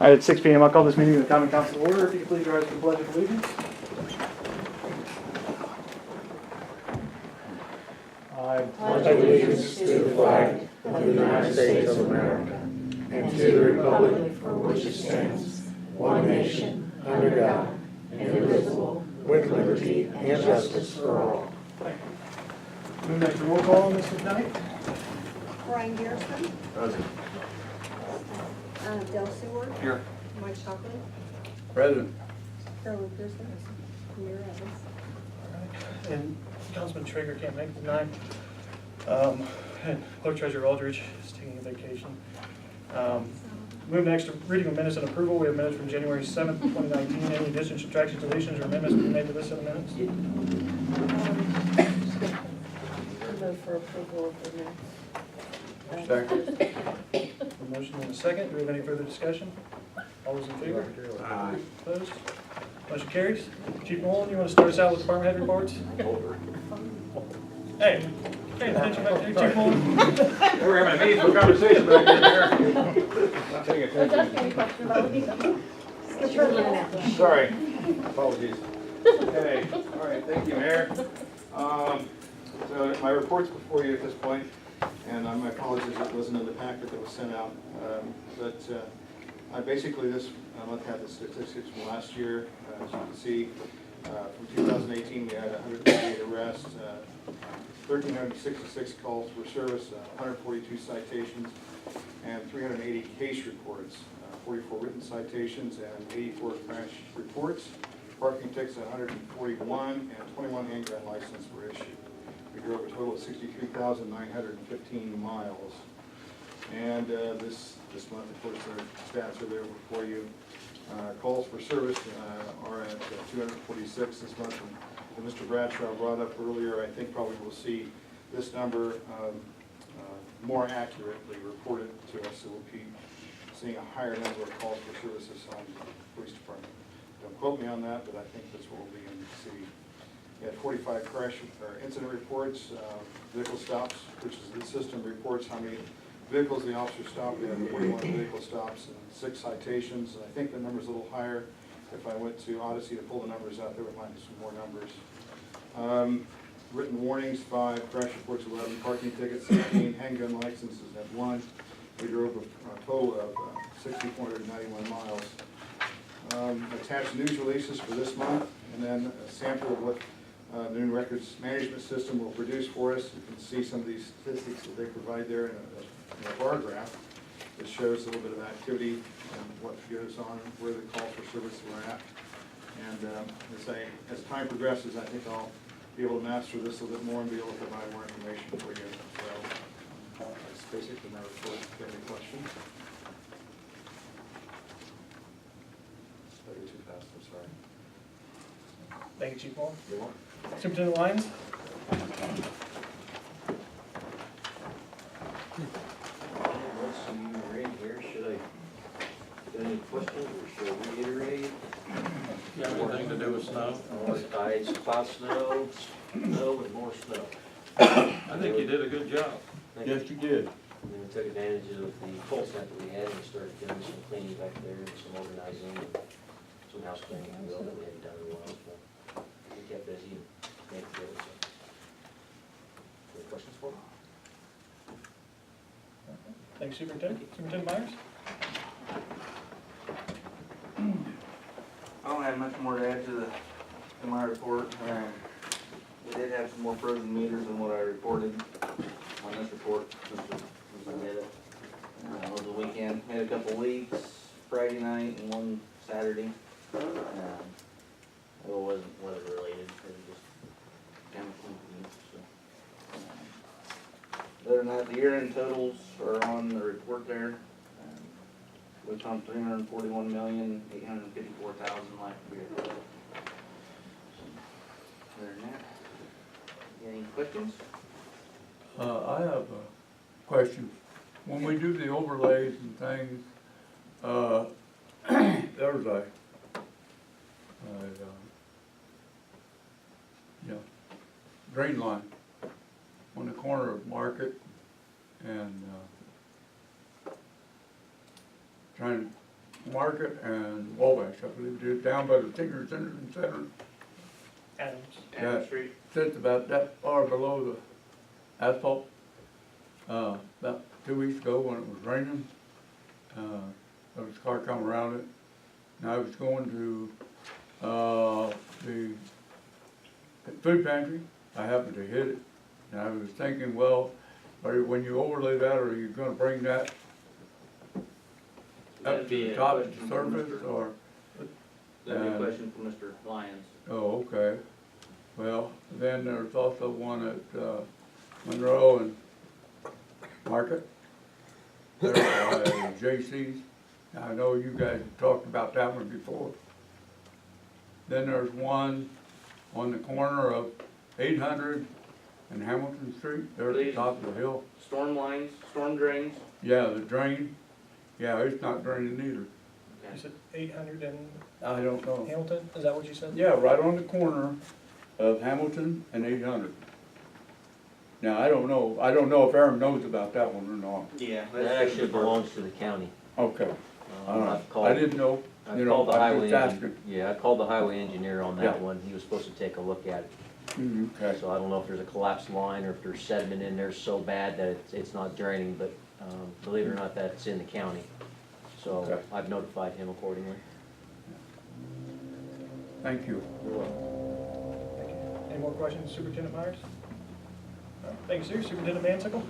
All right, at 6 p.m. I'll call this meeting of the Common Council to order. If you could please rise for the Pledge of Allegiance. I pledge allegiance to the flag of the United States of America and to the republic for which it stands, one nation, under God, indivisible, with liberty and justice for all. Move next to roll call on this tonight. Brian Garrison. Present. Delphi. Here. Mike Shockley. Present. Carolyn Pearson. Mayor Evans. And Councilman Traeger can't make it tonight. And Clerk Treasurer Aldridge is taking a vacation. Move next to reading of minutes and approval. We have minutes from January 7th, 2019. Any additions, subtractions, deletions, or amendments to be made to this set of minutes? Move for approval of the minutes. Second. A motion and a second. Do we have any further discussion? All those in favor? Aye. Opposed? Motion carries. Chief Mullen, you want to start us out with department head reports? Hey, pay attention back there, Chief Mullen. We're having a meaningful conversation back here. Not paying attention. Any question about it? Sorry, apologies. Okay, all right, thank you, Mayor. So my report's before you at this point, and my apologies it wasn't in the packet that was sent out. But I basically this month had the statistics from last year. As you can see, from 2018 we had 138 arrests, 1,366 calls for service, 142 citations, and 380 case reports, 44 written citations, and 84 crash reports. Parking tickets 141, and 21 handgun licenses were issued. We drove a total of 63,915 miles. And this month, of course, the stats are there for you. Calls for service are at 246 this month. And Mr. Bradshaw brought up earlier, I think probably we'll see this number more accurately reported to us. So we'll be seeing a higher number of calls for services on the police department. Don't quote me on that, but I think that's what we'll be in the city. We had 45 crash or incident reports, vehicle stops, which is the system reports how many vehicles the officer stopped. We had 41 vehicle stops and 6 citations. I think the number's a little higher. If I went to Odyssey to pull the numbers out, there might be some more numbers. Written warnings, 5, crash reports 11, parking tickets 16, handgun licenses at 1. We drove a total of 6,491 miles. Attached news releases for this month, and then a sample of what the new records management system will produce for us. You can see some of these statistics that they provide there in a bar graph that shows a little bit of activity and what goes on, where the calls for service are at. And as time progresses, I think I'll be able to master this a little bit more and be able to provide more information for you. So that's basically my report. If you have any questions? I go too fast, I'm sorry. Thank you, Chief Mullen. You want? Superintendent Lyons? Let's see, we're in here, should I, got any questions, or should I reiterate? You have anything to do with snow? More tides, cloud snow, snow and more snow. I think you did a good job. Yes, you did. And then we took advantage of the cold snap that we had and started doing some cleaning back there and some organizing and some house cleaning as well that we hadn't done in a while, so we kept busy and made it good, so. Any questions for me? Thanks, Superintendent. Superintendent Myers? I don't have much more to add to my report. We did have some more frozen meters than what I reported on this report, which was a minute. It was a weekend, had a couple leaks, Friday night and one Saturday. It wasn't weather related, it was just chemical use, so. Other than that, the year-end totals are on the report there. We pumped 341,854,000 last year. Other than that, any questions? I have a question. When we do the overlays and things, there's a drain line on the corner of Market and trying to Market and Wabash, I believe it is, down by the senior center. Adams. Yeah, sits about that far below the asphalt. About 2 weeks ago when it was raining, there was a car come around it. And I was going to, the food pantry. I happened to hit it. And I was thinking, well, when you overlay that, are you gonna bring that up That'd to be the a top of question the for surface, Mr. or? That'd be a question for Mr. Lyons. Oh, okay. Well, then there's also one at Monroe and Market. There by J.C.'s. I know you guys have talked about that one before. Then there's one on the corner of 800 and Hamilton Street, there at the top of the hill. Storm lines, storm drains. Yeah, the drain. Yeah, it's not draining either. You said 800 and I don't know. Hamilton, is that what you said? Yeah, right on the corner of Hamilton and 800. Now, I don't know if Aaron knows about that one or not. Yeah. That actually belongs to the county. Okay, all right. I've called. I didn't know, I you know, called the I'm highway just engineer. asking. Yeah, I called the highway engineer on that Yeah. one. He was supposed to take a look at it. Okay, So I don't know if there's a collapsed line or if there's sediment in there so bad that it's not draining, but believe it or not, that's in the county. So Okay. I've notified him accordingly. thank you. You're welcome. Thank you. Any more questions, Superintendent Myers? No. Thank you, sir. Superintendent Mansickle?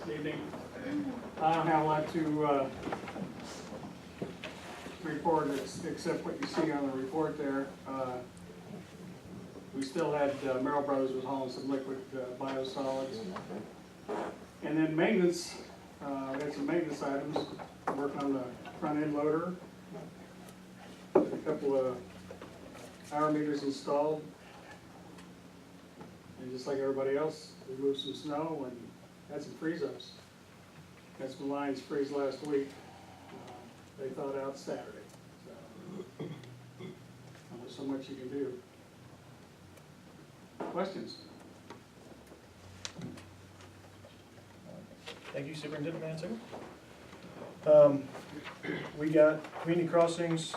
Good evening. I don't have a lot to report except what you see on the report there. We still had, Merrill Brothers was hauling some liquid biosolids. And then maintenance, we had some maintenance items, working on the front end loader. A couple of hour meters installed. And just like everybody else, we moved some snow and had some freeze-ups. Had some lines freeze last week. They thawed out Saturday. So, only so much you can do. Questions? Thank you, Superintendent Mansickle. We got community crossings,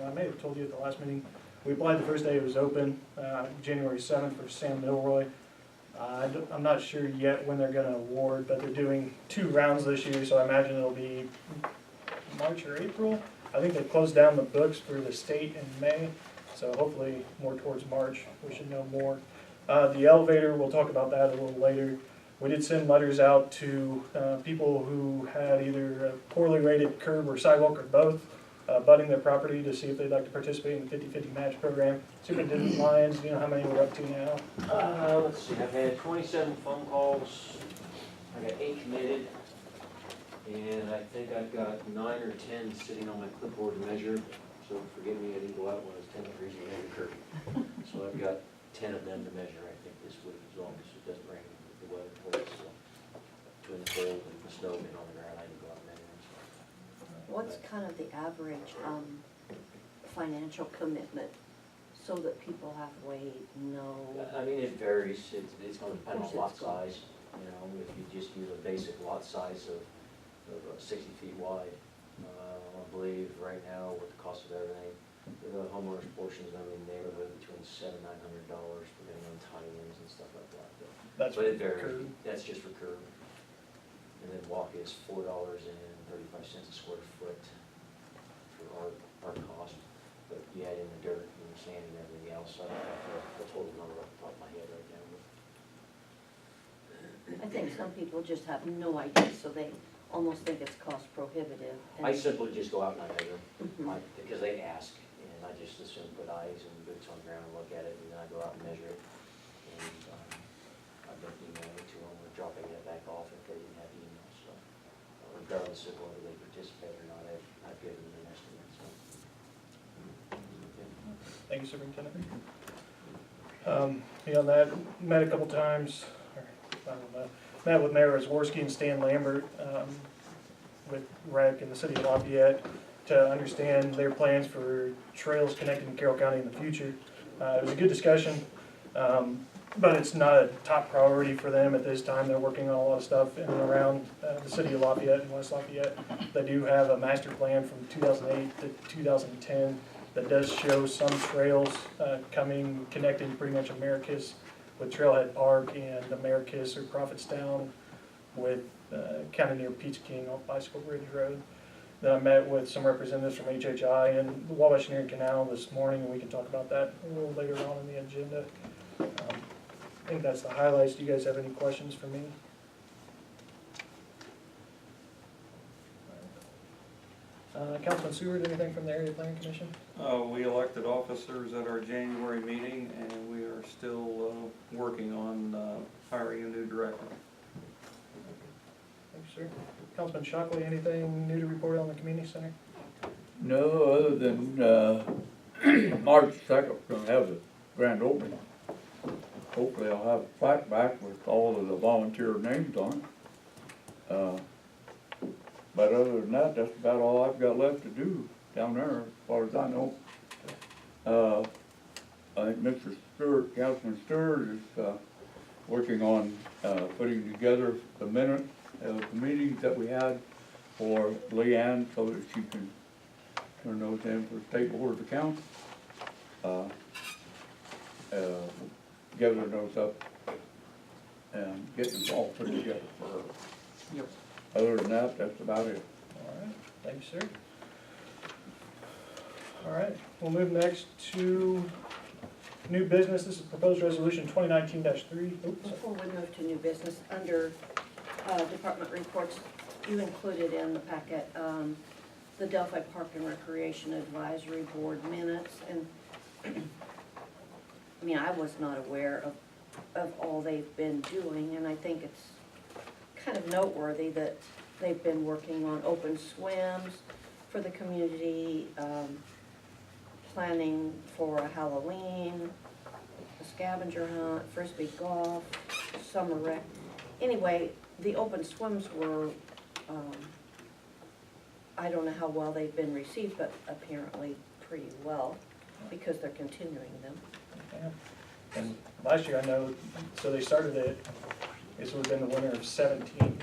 I may have told you at the last meeting, we applied the first day it was open, January 7th for Sam Milroy. I'm not sure yet when they're gonna award, but they're doing 2 rounds this year, so I imagine it'll be March or April. I think they closed down the books for the state in May, so hopefully more towards March, we should know more. The elevator, we'll talk about that a little later. We did send letters out to people who had either a poorly rated curb or sidewalk or both, abutting their property to see if they'd like to participate in the 50-50 match program. Superintendent Lyons, do you know how many we're up to now? Let's see, I've had 27 phone calls. I got 8 committed. And I think I've got 9 or 10 sitting on my clipboard to measure. So forgive me, I didn't go out when it was 10 degrees and measure curb. So I've got 10 of them to measure, I think, this week, as long as it doesn't rain. The weather holds, so between the cold and the snow being on the ground, I didn't go out and measure. What's kind of the average financial commitment so that people halfway know? I mean, it varies. It's gonna depend Of on course lot it's size. You know, if you just use a basic lot size of 60 feet wide, I believe right now with the cost of everything, the homeowner's portion is gonna be in the neighborhood between $700 and $900, depending on tie-ins and stuff like that. That's But it for varies. curb. That's just for curb. And then walk is $4.35 a square foot for our cost. But you add in the dirt and the sand and everything else, I don't have the total number off the top of my head right now. I think some people just have no idea, so they almost think it's cost prohibitive. I simply just go out and I measure, Mhm. because they ask, and I just assume put eyes and boots on the ground and look at it, and then I go out and measure it. And I've been emailing it to them or dropping it back off if they didn't have email, so regardless of whether they participate or not, I've given them an estimate, so. Thank you, Superintendent. Beyond that, met a couple times, or, I don't know, met with Mayor Zworski and Stan Lambert, with REC in the city of Lafayette to understand their plans for trails connecting Carroll County in the future. It was a good discussion. but it's not a top priority for them at this time. They're working on a lot of stuff in and around the city of Lafayette and West Lafayette. They do have a master plan from 2008 to 2010 that does show some trails coming, connecting pretty much Americus with Trailhead Park and Americus or Prophetstown with kind of near Pizza King off Bicycle Bridge Road. Then I met with some representatives from HHI and the Wabash Near Canal this morning, and we can talk about that a little later on in the agenda. I think that's the highlights. Do you guys have any questions for me? Councilman Seward, anything from the Area Planning Commission? We elected officers at our January meeting, and we are still working on hiring a new director. Thanks, sir. Councilman Shockley, anything new to report on the community center? No, other than, March 2nd, we're gonna have the grand opening. Hopefully I'll have a plaque back with all of the volunteer names on it. But other than that, that's about all I've got left to do down there, as far as I know. I think Mr. Stewart, Councilman Stewart is, working on, putting together the minutes of the meetings that we had for Leanne so that she can turn those in for the State Board of Accounts. Gather those up and get them all put together for her. Yep. Other than that, that's about it. All right, thank you, sir. All right, we'll move next to new business. This is proposed resolution 2019-3. Before we move to new business, under department reports, you included in the packet the Delphi Park and Recreation Advisory Board minutes, and I mean, I was not aware of all they've been doing, and I think it's kind of noteworthy that they've been working on open swims for the community, planning for a Halloween, a scavenger hunt, frisbee golf, summer rec. Anyway, the open swims were, I don't know how well they've been received, but apparently pretty well, because they're continuing them. Yeah. And last year, I know, so they started it, this would have been the winter of 17. And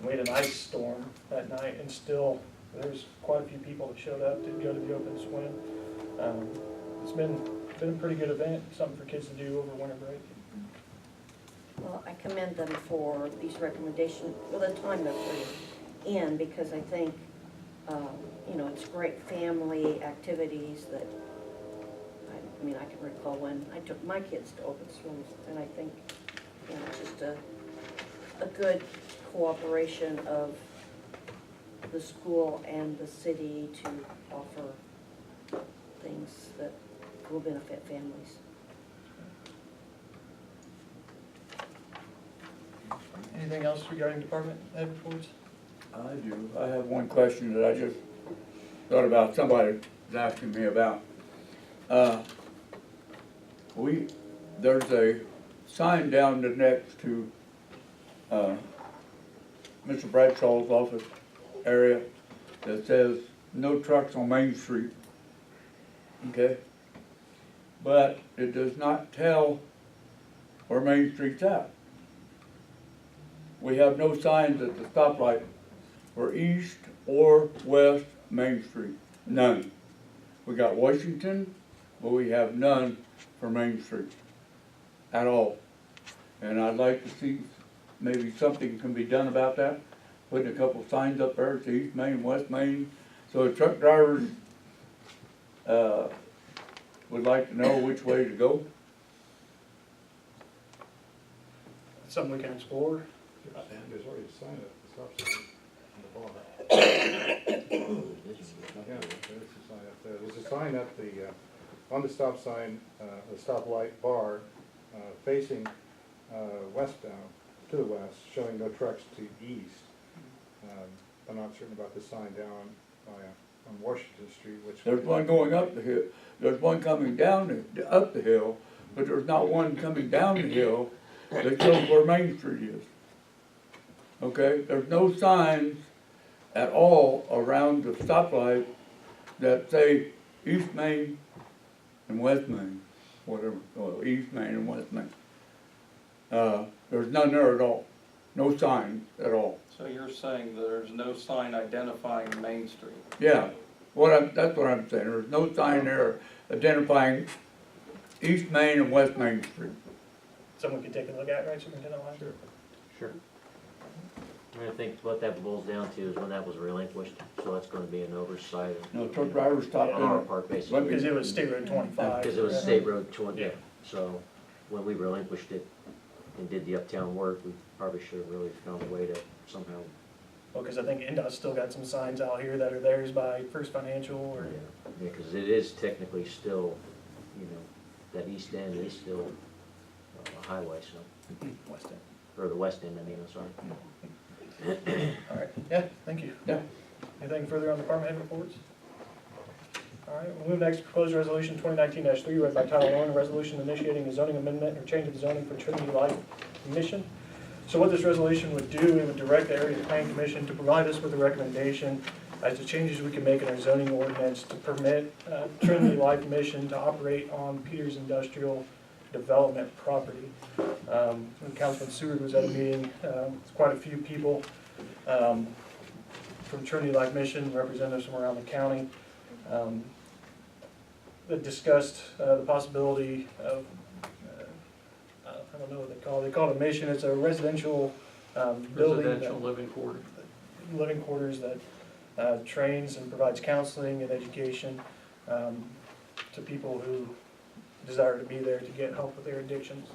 we had an ice storm that night, and still, there's quite a few people that showed up to go to the open swim. It's been a pretty good event, something for kids to do over winter break. Well, I commend them for these recommendations, well, the time they're putting in, because I think, you know, it's great family activities that, I mean, I can recall when I took my kids to open swims, and I think, you know, it's just a good cooperation of the school and the city to offer things that will benefit families. Anything else regarding department head reports? I do. I have one question that I just thought about, somebody was asking me about. There's a sign down next to Mr. Bradshaw's office area that says, "No trucks on Main Street." Okay? But it does not tell where Main Street's at. We have no signs at the stoplight for east or west Main Street, none. We got Washington, but we have none for Main Street at all. And I'd like to see maybe something can be done about that, putting a couple signs up there, to East Main, West Main, so the truck drivers would like to know which way to go. Something we can explore. There's already a sign at the stop sign on the bar. Yeah, there's a sign up there. There's a sign at the, on the stop sign, the stoplight bar, facing westbound, to the west, showing no trucks to east. I'm not certain about the sign down on Washington Street, which. There's one going up the hill, there's one coming down, up the hill, but there's not one coming down the hill that shows where Main Street is. Okay, there's no signs at all around the stoplight that say East Main and West Main, whatever, well, East Main and West Main. There's none there at all, no sign at all. So you're saying there's no sign identifying Main Street? Yeah, that's what I'm saying, there's no sign there identifying East Main and West Main Street. Someone could take a look at, right, Superintendent Wise? Sure. I think what that boils down to is when that was relinquished, so that's gonna be an oversight No truck drivers stopped on our in. part, Let basically. me- Because it was State Road 25. Because it was correct? State Road 20, Yeah. so when we relinquished it and did the uptown work, we probably should have really found a way to somehow, Well, because I think NDOT's still got some signs out here that are theirs by First Financial or, because it is technically still, you know, that east end is still a highway, so, West End. or the west end, I mean, I'm sorry. All right, yeah, thank you. Yeah. Anything further on department head reports? All right, we'll move next to proposed resolution 2019-3, read by title only, resolution initiating a zoning amendment or change of zoning for Trinity Life Mission. So what this resolution would do, it would direct the Area Plan Commission to provide us with a recommendation as to changes we can make in our zoning ordinance to permit Trinity Life Mission to operate on Peters Industrial Development property. When Councilman Seward was at a meeting, it's quite a few people from Trinity Life Mission, representatives from around the county, that discussed the possibility of, I don't know what they call it a mission. It's a residential building. Residential living quarter. Living quarters that trains and provides counseling and education to people who desire to be there to get help with their addictions.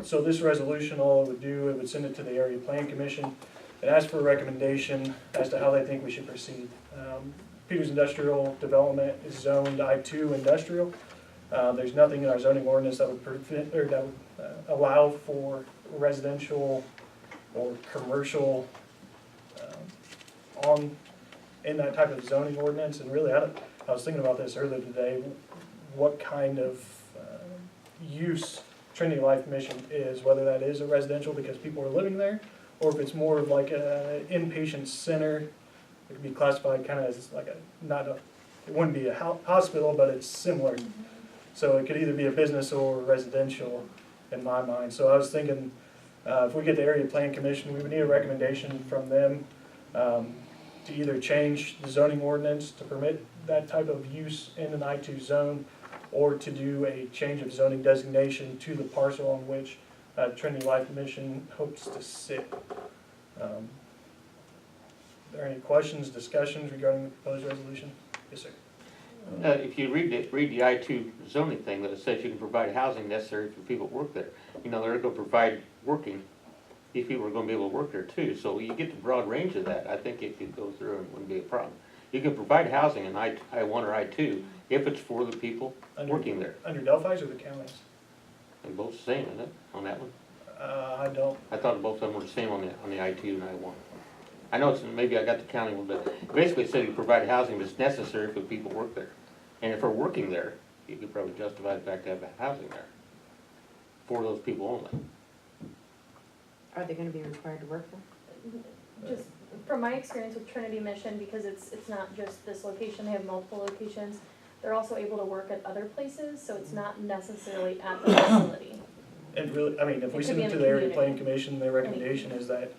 So this resolution, all it would do, it would send it to the Area Plan Commission. It asks for a recommendation as to how they think we should proceed. Peters Industrial Development is zoned I-2 industrial. There's nothing in our zoning ordinance that would prevent, or that would allow for residential or commercial in that type of zoning ordinance. And really, I was thinking about this earlier today, what kind of use Trinity Life Mission is, whether that is a residential because people are living there, or if it's more of like an inpatient center. It could be classified kind of as like it wouldn't be a hospital, but it's similar. So it could either be a business or residential in my mind. So I was thinking, if we get the Area Plan Commission, we would need a recommendation from them to either change the zoning ordinance to permit that type of use in an I-2 zone, or to do a change of zoning designation to the parcel on which Trinity Life Mission hopes to sit. Are there any questions, discussions regarding the proposed resolution? Yes, sir. If you read the I-2 zoning thing that says you can provide housing necessary for people that work there, you know, they're gonna provide working, these people are gonna be able to work there too, so you get the broad range of that. I think it could go through and wouldn't be a problem. You can provide housing in I-1 or I-2 if it's for the people working there. Under Delphi's or the counties? They're both the same, isn't it, on that one? I don't. I thought both of them were the same on the I-2 and I-1. I know it's, maybe I got the county one, but basically it said you provide housing that's necessary for people who work there. And if they're working there, you could probably justify the fact to have housing there for those people only. Are they gonna be required to work there? Just from my experience with Trinity Mission, because it's not just this location, they have multiple locations. They're also able to work at other places, so it's not necessarily at the facility. And really, I mean, if we It send could it be to in the the Area Plan community. Commission, their recommendation is that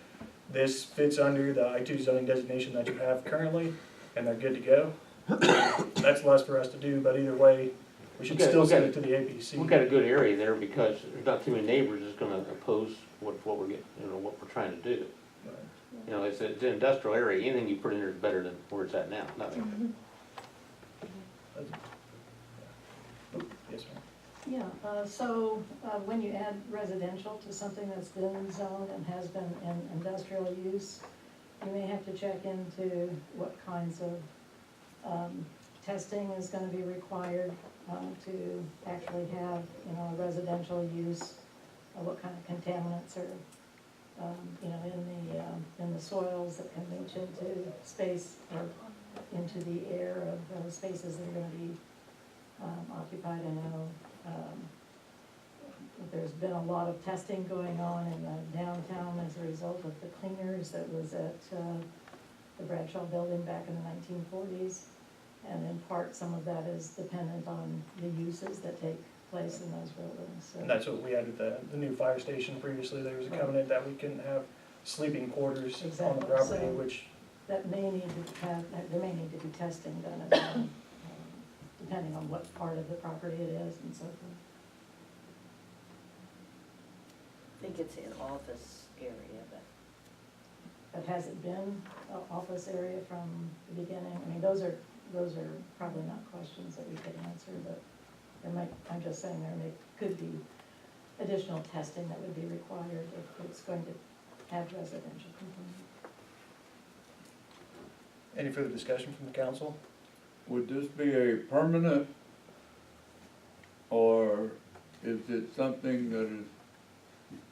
this fits under the I-2 zoning designation that you have currently, and they're good to go. That's less for us to do, but either way, we should still send it to the APC. We've got a good area there because there's not too many neighbors that's gonna oppose what we're getting, you know, what we're trying to do. You know, it's an industrial area, anything you put in there is better than where it's at now, nothing. Yes, ma'am. Yeah, when you add residential to something that's been zoned and has been in industrial use, you may have to check into what kinds of testing is gonna be required to actually have, you know, a residential use, what kind of contaminants are, you know, in the soils that can leach into space or into the air of those spaces that are gonna be occupied. I know there's been a lot of testing going on in the downtown as a result of the cleaners that was at the Bradshaw building back in the 1940s. And in part, some of that is dependent on the uses that take place in those buildings, so. And that's what we had at the new fire station previously. There was a covenant that we couldn't have sleeping quarters on Exactly, the property, so- which, That may need to have, there may need to be testing done as well, depending on what part of the property it is and so forth. I think it's an office area, but But has it been an office area from the beginning? I mean, those are probably not questions that we could answer, but there might, I'm just saying could be additional testing that would be required if it's going to have residential component. any further discussion from the council? Would this be a permanent, or is it something that is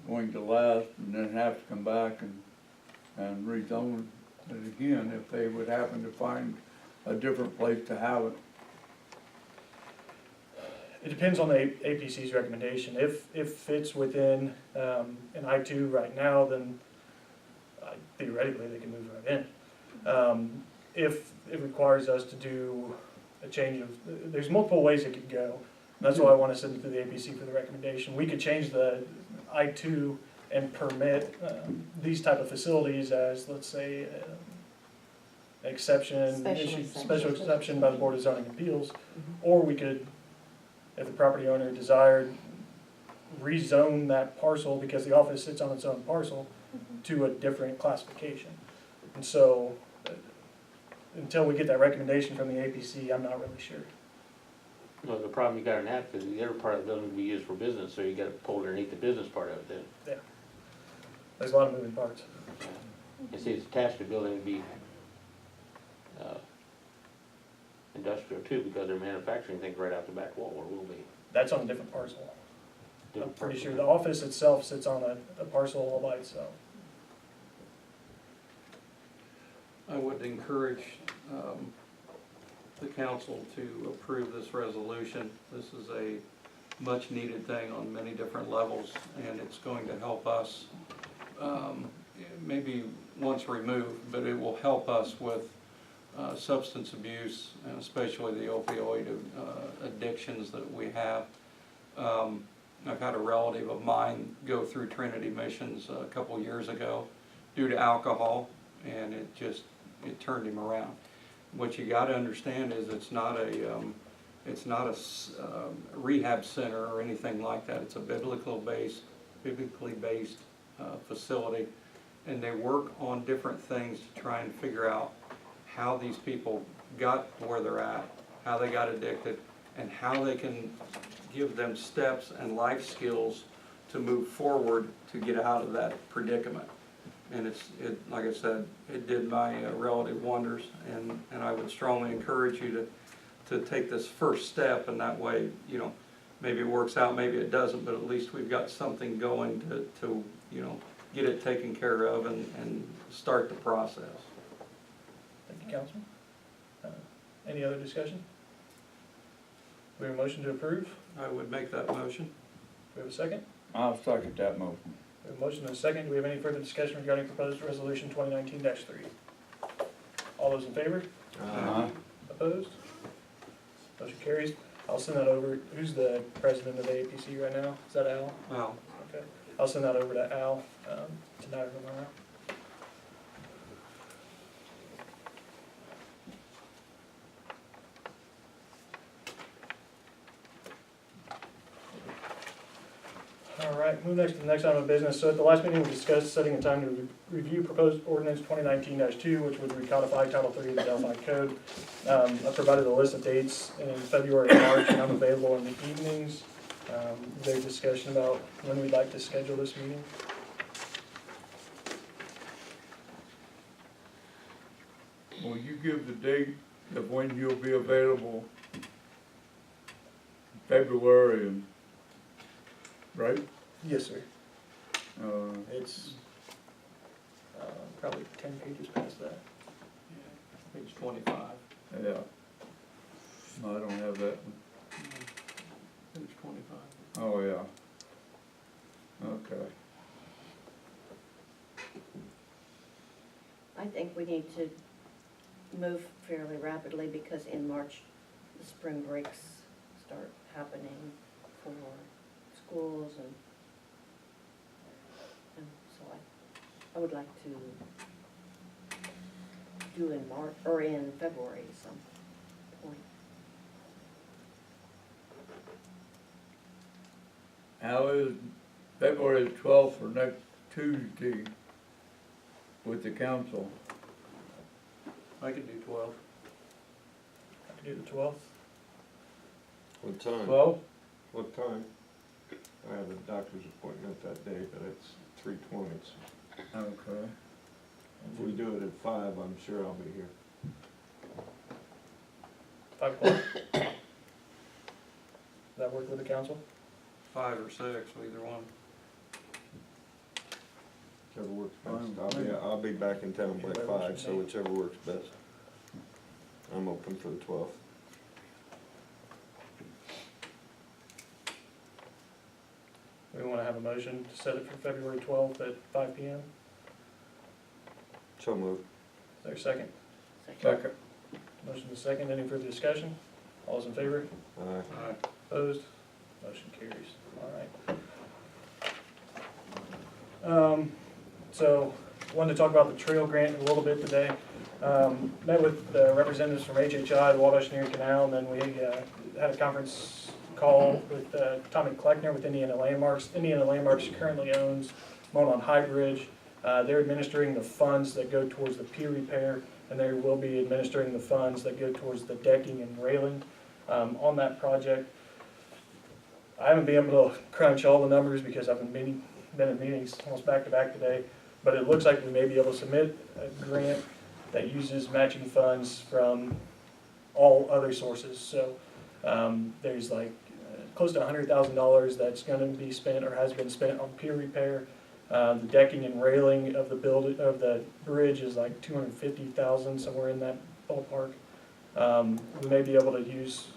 going to last and then have to come back and rezone it again if they would happen to find a different place to have it? It depends on the APC's recommendation. If it's within an I-2 right now, then theoretically they can move right in. If it requires us to do a change of, there's multiple ways it could go. That's why I want to send it to the APC for the recommendation. We could change the I-2 and permit these type of facilities as, let's say, special exception by the Board of Zoning Appeals. Or we could, if the property owner desired, rezone that parcel because the office sits on its own parcel to a different classification. And so, until we get that recommendation from the APC, I'm not really sure. Well, the problem you got in that, because the other part of the building will be used for business, so you gotta pull underneath the business part of it then. Yeah. There's a lot of moving parts. And see, it's attached to the building, it'd be, industrial too, because they're manufacturing things right out the back wall, or will be. That's on a different parcel. I'm Different pretty parcel. sure the office itself sits on a parcel all by itself. I would encourage the council to approve this resolution. This is a much-needed thing on many different levels, and it's going to help us, maybe once removed, but it will help us with substance abuse, and especially the opioid addictions that we have. I've had a relative of mine go through Trinity Missions a couple years ago due to alcohol, and it turned him around. What you gotta understand is it's not a rehab center or anything like that. It's a biblically based facility, and they work on different things to try and figure out how these people got where they're at, how they got addicted, and how they can give them steps and life skills to move forward to get out of that predicament. And like I said, it did my relative wonders, and I would strongly encourage you to take this first step, and that way, you know, maybe it works out, maybe it doesn't, but at least we've got something going to you know, get it taken care of and start the process. Thank you, Councilman. Any other discussion? We have a motion to approve. I would make that motion. We have a second. I'll second that motion. We have a motion and a second. Do we have any further discussion regarding proposed resolution 2019-3? All those in favor? Opposed? Motion carries. I'll send that over. Who's the president of the APC right now? Is that Al? Well, Okay. I'll send that over to Al tonight or tomorrow. All right, move next to the next item of business. So at the last meeting, we discussed setting a time to review proposed ordinance 2019-2, which would recodify Title III of the Delphi Code. I provided a list of dates in February and March, and I'm available in the evenings. Is there a discussion about when we'd like to schedule this meeting? Will you give the date of when you'll be available? February, and right? Yes, sir. Uh, It's probably 10 pages past that. page 25. yeah. No, I don't have that one. Page 25. Oh, yeah. Okay. I think we need to move fairly rapidly because in March, the spring breaks start happening for schools and so I would like to do in March, or in February at some point. How is February the 12th or next Tuesday with the council? I could do 12. I can do the 12th. What time? 12? What time? I have a doctor's appointment that day, but it's 3:20. Okay. If we do it at 5, I'm sure I'll be here. 5 o'clock? Does that work with the council? 5 or 6, either one. Whichever works Fine best. with me. I'll be back in town by Whatever 5, you so need. whichever works best. I'm open for the 12th. We want to have a motion to set it for February 12th at 5 PM. So moved. Is there a second? Second. Motion is second. Any further discussion? All those in favor? Aye. Opposed? Motion carries. All right. So, wanted to talk about the trail grant a little bit today. Met with representatives from HHI, the Wabash Near Canal, and then we had a conference call with Tommy Kleckner with Indiana Landmarks. Indiana Landmarks currently owns Monon High Bridge. They're administering the funds that go towards the pier repair, and they will be administering the funds that go towards the decking and railing on that project. I haven't been able to crunch all the numbers because I've been in meetings almost back to back today, but it looks like we may be able to submit a grant that uses matching funds from all other sources. So there's like close to $100,000 that's going to be spent or has been spent on pier repair. The decking and railing of the bridge is like $250,000, somewhere in that ballpark. We may be able to use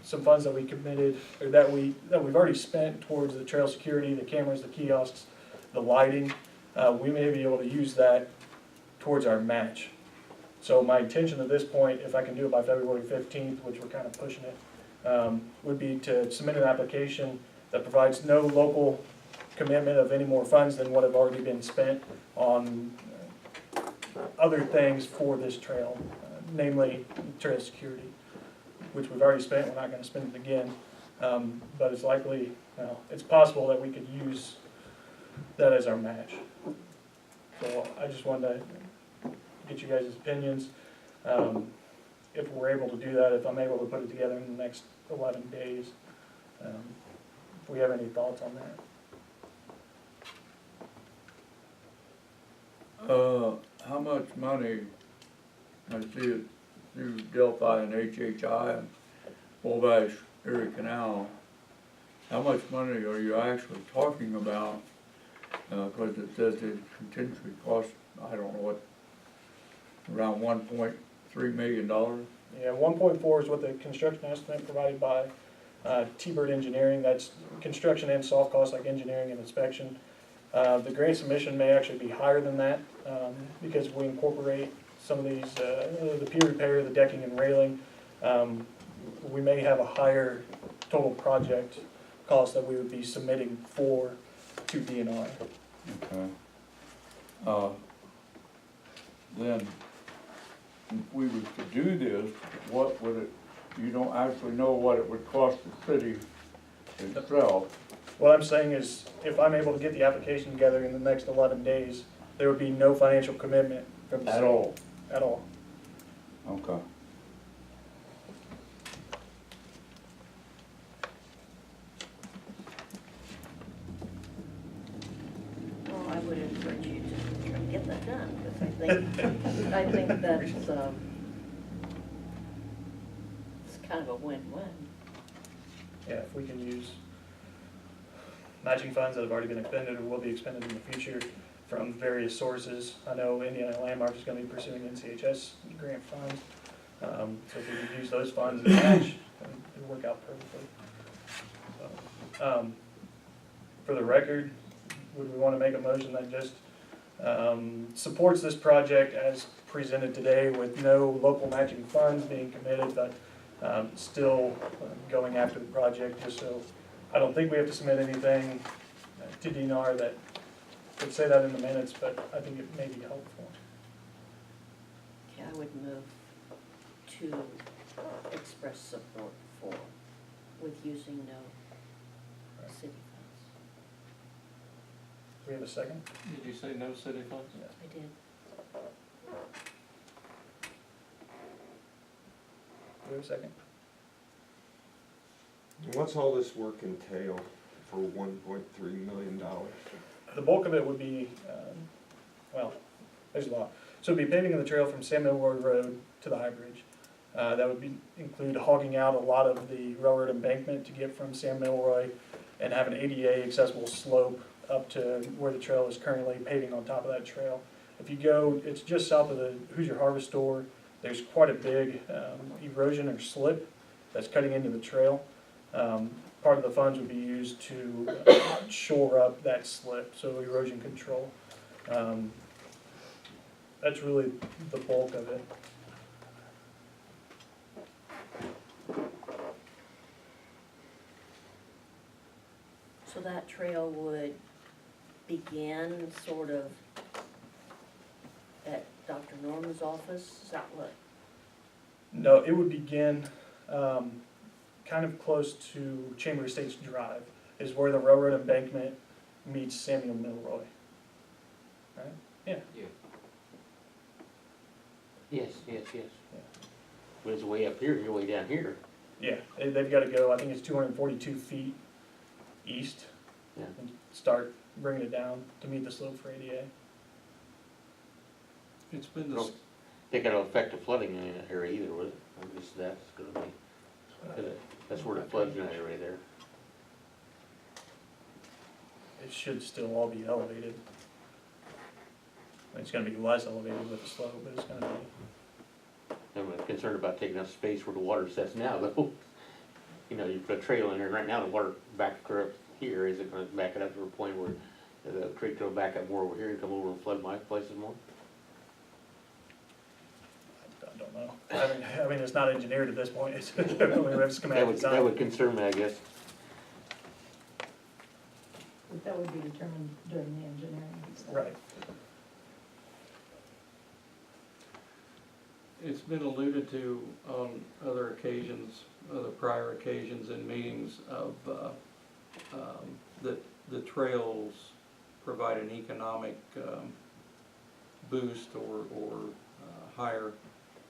some funds that we committed, or that we've already spent towards the trail security, the cameras, the kiosks, the lighting. We may be able to use that towards our match. So my intention at this point, if I can do it by February 15th, which we're kind of pushing it, would be to submit an application that provides no local commitment of any more funds than what have already been spent on other things for this trail, namely trail security, which we've already spent. We're not going to spend it again, but it's likely, it's possible that we could use that as our match. So I just wanted to get you guys' opinions. If we're able to do that, if I'm able to put it together in the next 11 days, if we have any thoughts on that. How much money, I see it through Delphi and HHI and Wabash Erie Canal, how much money are you actually talking about? Because it says the contingency cost, I don't know what, around $1.3 million? Yeah, 1.4 is what the construction estimate provided by T-Bird Engineering. That's construction and soft costs like engineering and inspection. The grant submission may actually be higher than that because we incorporate some of these, the pier repair, the decking and railing. We may have a higher total project cost that we would be submitting to DNR. Okay. Then, if we were to do this, what would it, you don't actually know what it would cost the city itself? What I'm saying is, if I'm able to get the application together in the next 11 days, there would be no financial commitment from the city. At all? At all. Okay. Well, I would encourage you to try to get that done, because I think that's, it's kind of a win-win. Yeah, if we can use matching funds that have already been expended or will be expended in the future from various sources. I know Indiana Landmarks is going to be pursuing NCHS grant funds. So if we could use those funds as a match, it would work out perfectly. So, for the record, would we want to make a motion that just supports this project as presented today with no local matching funds being committed, but still going after the project just so I don't think we have to submit anything to DNR that would say that in the minutes, but I think it may be helpful. Okay, I would move to express support for, with using no city funds. Do we have a second? Did you say no city funds? Yes. I did. Do we have a second? What's all this work entail for $1.3 million? The bulk of it would be, well, there's a lot. So it'd be paving of the trail from San Milroy Road to the High Bridge. That would include hogging out a lot of the railroad embankment to get from San Milroy and have an ADA accessible slope up to where the trail is currently, paving on top of that trail. If you go, it's just south of the Hoosier Harvest Store. There's quite a big erosion or slip that's cutting into the trail. Part of the funds would be used to shore up that slip, so erosion control. That's really the bulk of it. So that trail would begin sort of at Dr. Norman's office, is that what? No, it would begin kind of close to Chamber Estates Drive, is where the railroad embankment meets Samuel Milroy. Right? Yeah. Yes, yes, yes. But it's way up here, you're way down here. Yeah, they've got to go, I think it's 242 feet east. Yeah. And start bringing it down to meet the slope for ADA. It's been No, this, they got to affect the flooding in that area either, would it? I guess that's gonna be, 'cause that's where the floods in that area there. It should still all be elevated. It's gonna be less elevated with the slope, but it's gonna be. I'm concerned about taking up space where the water sets now, though. You know, you put a trail in there, and right now the water back up here, is it gonna back it up to a point where the creek will back up more over here and come over and flood my places more? I don't know. I mean, it's not engineered at this point. It's, we have schematic That design. would concern me, I guess. But that would be determined during the engineering stuff. Right. it's been alluded to on other occasions, other prior occasions in meetings of, that the trails provide an economic, boost or higher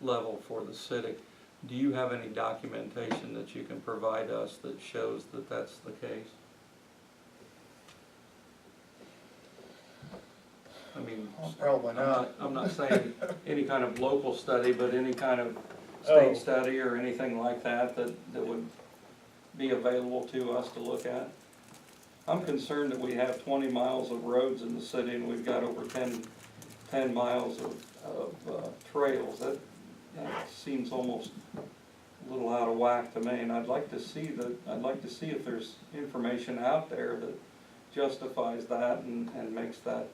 level for the city. Do you have any documentation that you can provide us that shows that that's the case? I mean, Probably not. I'm not saying any kind of local study, but any kind of Oh. state study or anything like that, that would be available to us to look at. I'm concerned that we have 20 miles of roads in the city and we've got over 10 miles of trails. That seems almost a little out of whack to me, and I'd like to see if there's information out there that justifies that and makes that